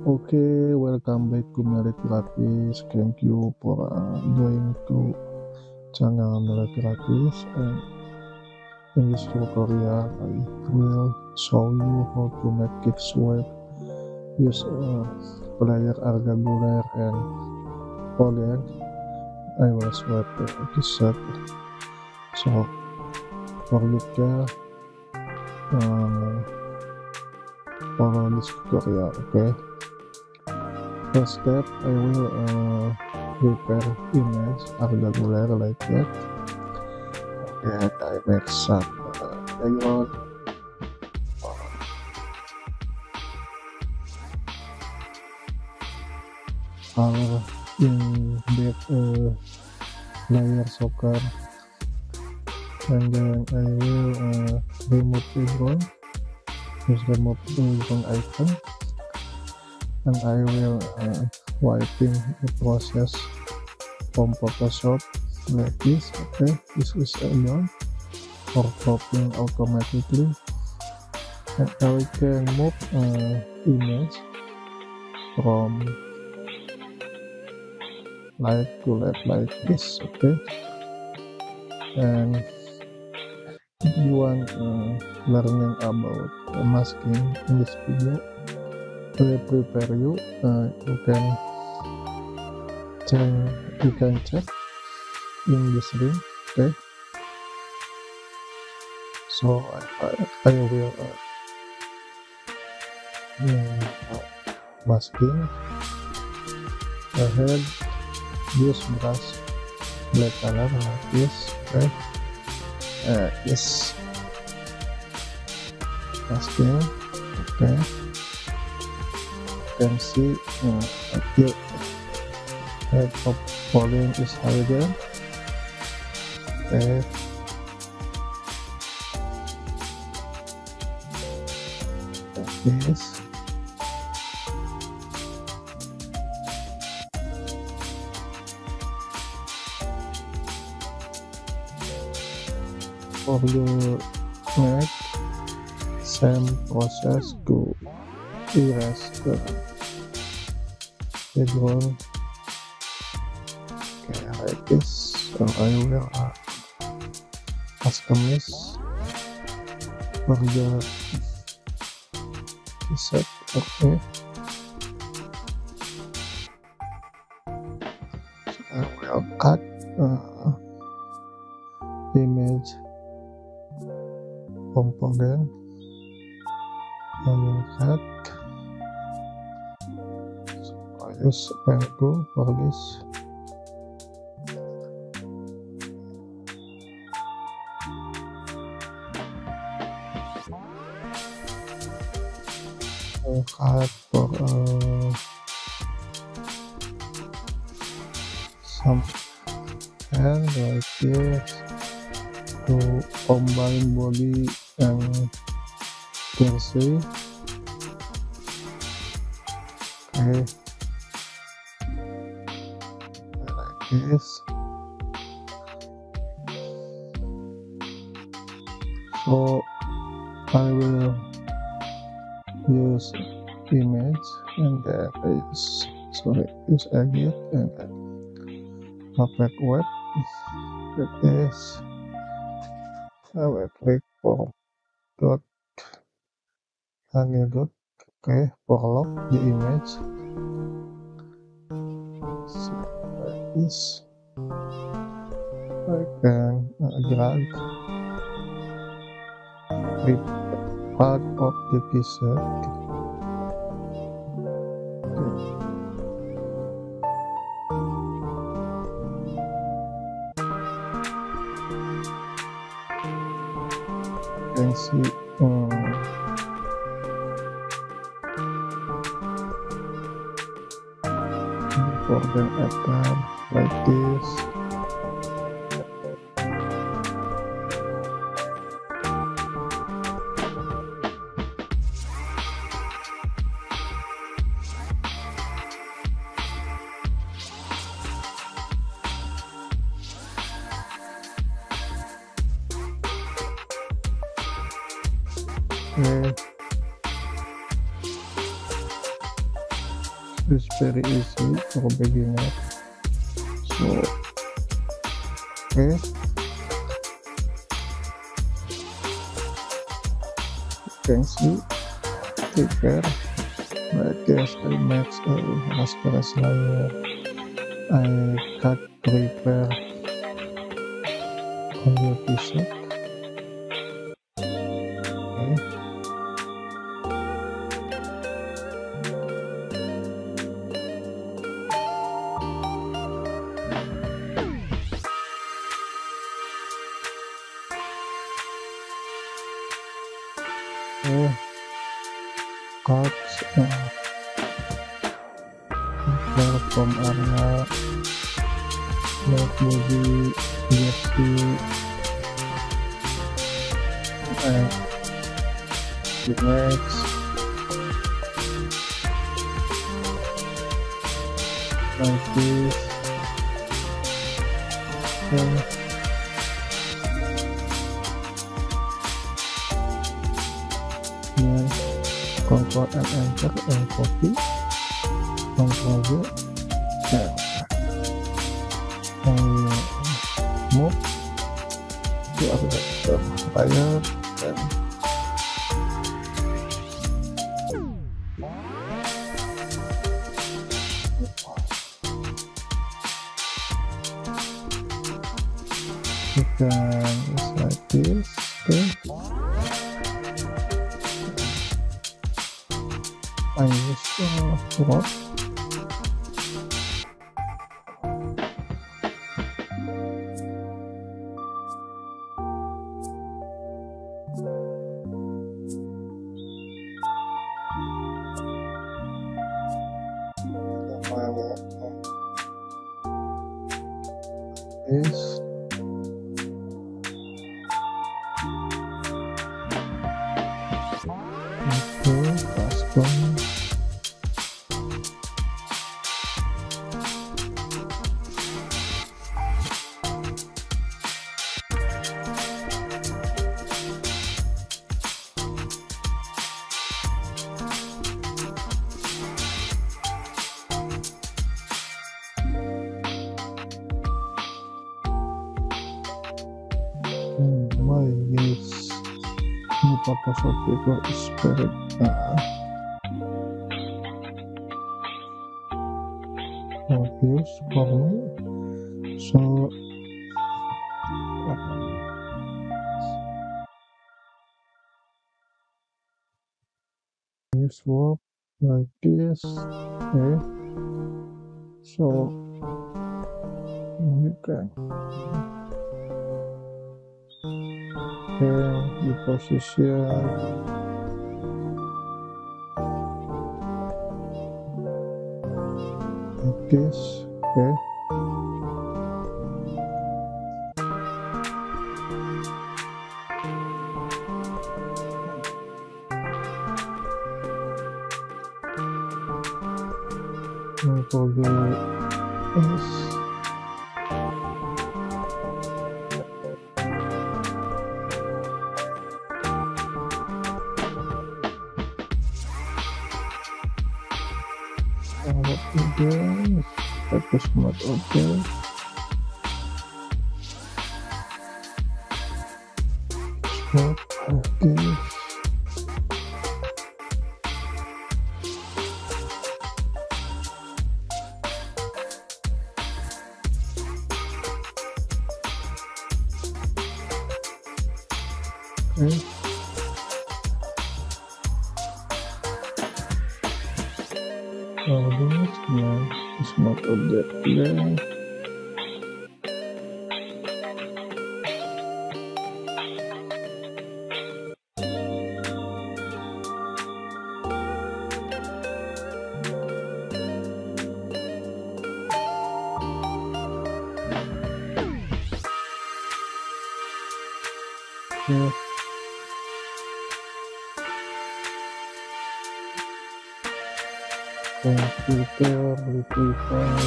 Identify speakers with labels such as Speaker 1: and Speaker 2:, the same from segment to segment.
Speaker 1: Okay, welcome back to Merit Therapist. Thank you for joining to channel Merit Therapist. And in this tutorial, I will show you how to make kick swipe use player regular and polygon. I will swipe the set. So for you can follow this tutorial. Okay. First step, I will prepare image regular like that, and I make some background color in that layer soccer, and then I will remove background. Just remove background icon. And I will wiping the process from Photoshop like this. Okay, this is done for cropping automatically, and I can move image from right to left like this. Okay, and if you want learning about masking in this video, will prepare you. You can check in this link. Okay, so I will masking ahead, use brush black color like this. Okay, this masking. Okay, can see the head of volume is higher. Okay, like this. For the neck, same process to erase the background. Okay, like this. So I will customize for the set. Okay, so I will cut image component. I will cut. So I use pen tool for this. I cut for some hand like this to combine body and jersey. Okay, like this. So I will use image and then use edit and then puppet web like this. I will click for dot honey dot. Okay, for lock the image. So like this, I can drag part of the keyset. You can see for the atom like this. Okay. is very easy for beginner. So okay, you can see prepare. I guess I make a raspberry layer. I cut prepare on the piece. Okay. Cuts from area like movie UFC and the next like this and control and enter and copy, control V and move to other layer and you can just like this. Okay, I use rock. This itu custom my yes ini Photoshop itu spirit obvious for me, so use work like this. Okay, so you can the position like this. Okay, and for the S again, focus mode object, spot like this. Okay, this now smart object again. Yeah. Computer, liquify.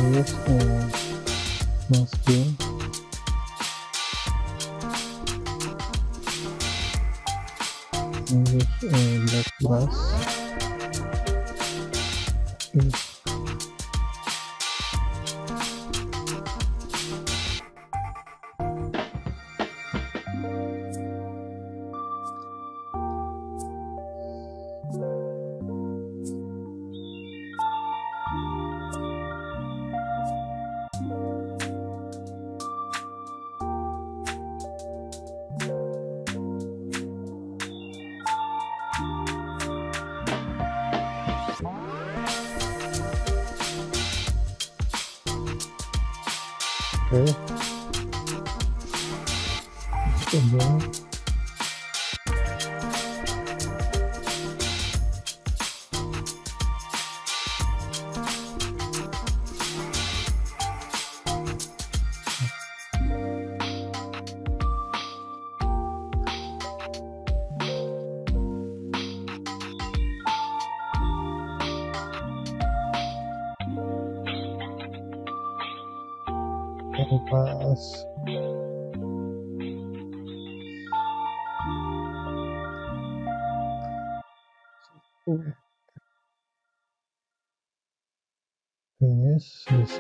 Speaker 1: use masking. Use black brush. Okay. Coba. Pas finish this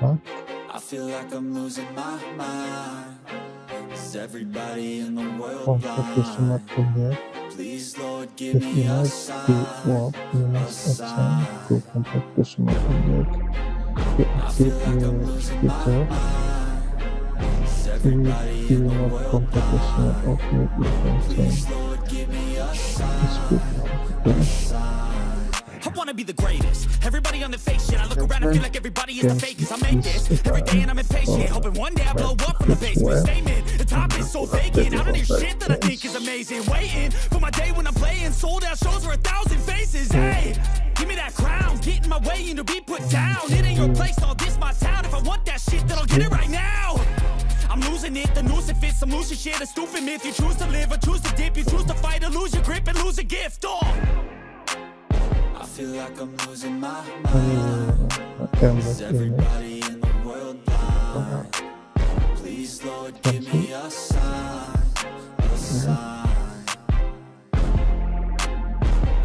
Speaker 1: part.
Speaker 2: I feel like I'm losing my mind. Is everybody in the world
Speaker 1: Complete the smart object.
Speaker 2: Please, Lord, give
Speaker 1: If you
Speaker 2: me a
Speaker 1: like
Speaker 2: sign.
Speaker 1: to warp, you must action to complete the smart object. To activate the feature, if you not complete the smart object, you can change the speed of the
Speaker 2: I wanna be the greatest. Everybody on the fake shit. I look around and feel like everybody is the fakest. I make this every day and I'm impatient, hoping one day I blow up from the basement. Statement, the top is so vacant. I don't hear shit that I think is amazing. Waiting for my day when I'm playing sold out shows for 1,000 faces. Hey, give me that crown, get in my way and to be put down. It ain't your place, all this my town. If I want that shit, then I'll get it right now. I'm losing it, the noose it fits. I'm losing shit, a stupid myth. You choose to live or choose to dip. You choose to fight or lose your grip and lose a gift. I feel like I'm losing my mind. Is everybody in the world blind? Please, Lord, give me a sign, a sign.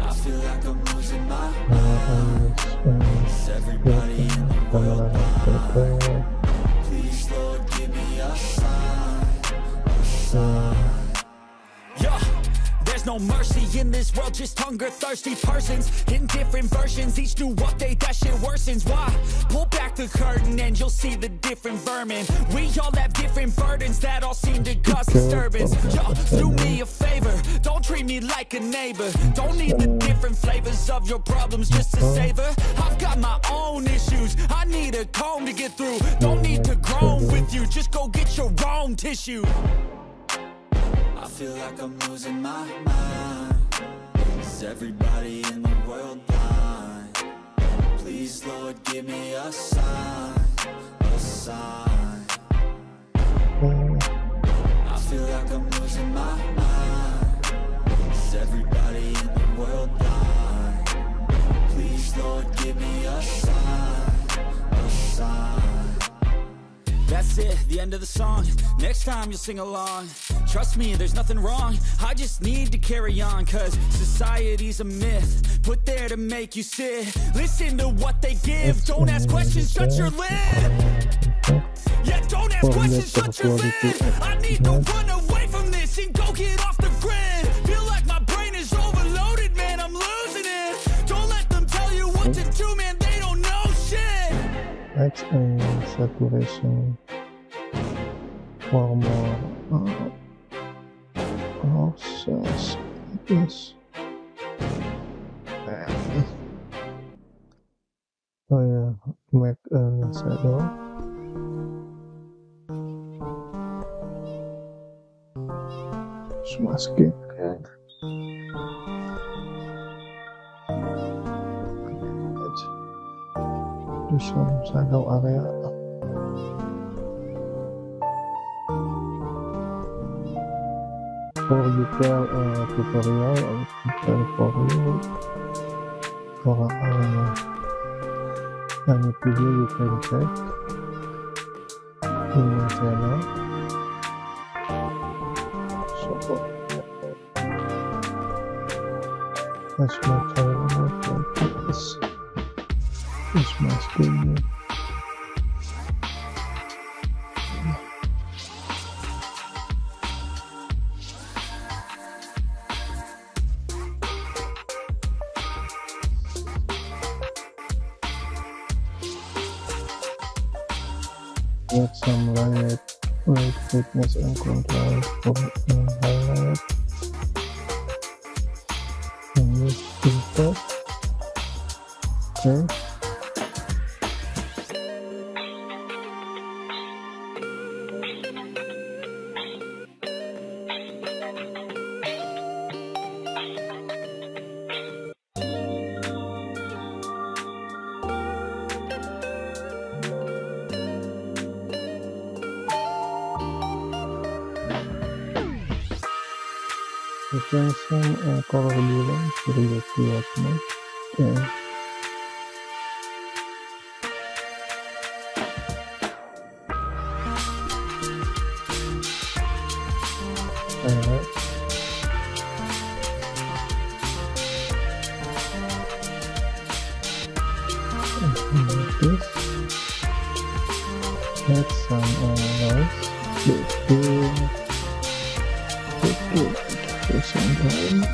Speaker 2: I feel like I'm losing my mind. Is everybody in the world blind? Please, Lord, give me a sign, a sign. There's no mercy in this world, just hunger-thirsty persons in different versions. Each new update, that shit worsens. Why? Pull back the curtain and you'll see the different vermin. We all have different burdens that all seem to cause disturbance. Yo, do me a favor, don't treat me like a neighbor. Don't need the different flavors of your problems just to savor. I've got my own issues, I need a comb to get through. Don't need to groan with you, just go get your own tissue. I feel like I'm losing my mind. Is everybody in the world blind? Please, Lord, give me a sign, a sign. I feel like I'm losing my mind. Is everybody in the world blind? Please, Lord, give me a sign, a sign. That's it, the end of the song. Next time you'll sing along. Trust me, there's nothing wrong. I just need to carry on, cause society's a myth put there to make you sit. Listen to what they give. Don't ask questions, shut your lid. Yeah, don't ask questions, shut your lid. I need to run away from this and go get off the grid. Feel like my brain is overloaded, man, I'm losing it. Don't let them tell you what to do, man, they don't know shit.
Speaker 1: Next saturation for more process. Yes. Oh yeah, make shadow. Masking. Do some shadow area. For detail tutorial, I will prepare for you for any video you can check in my channel. So that's my channel, like this is my studio. Get some light thickness and contrast for highlight, and use filter. Okay. Retention and color balance really clear me. Okay. Alright. This. Add some rice. Sometimes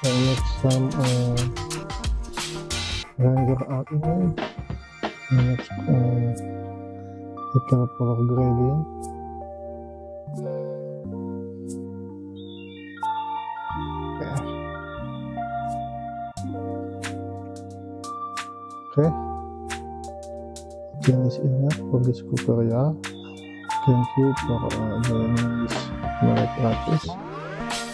Speaker 1: I make some render out image. Next, color gradient. Okay. This is enough for this tutorial. Thank you for joining this my practice.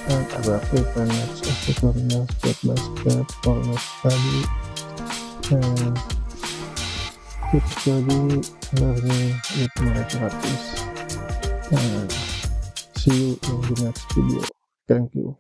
Speaker 1: And I will prepare next tutorial step by step for next study and keep study learning with my practice, and see you in the next video. Thank you.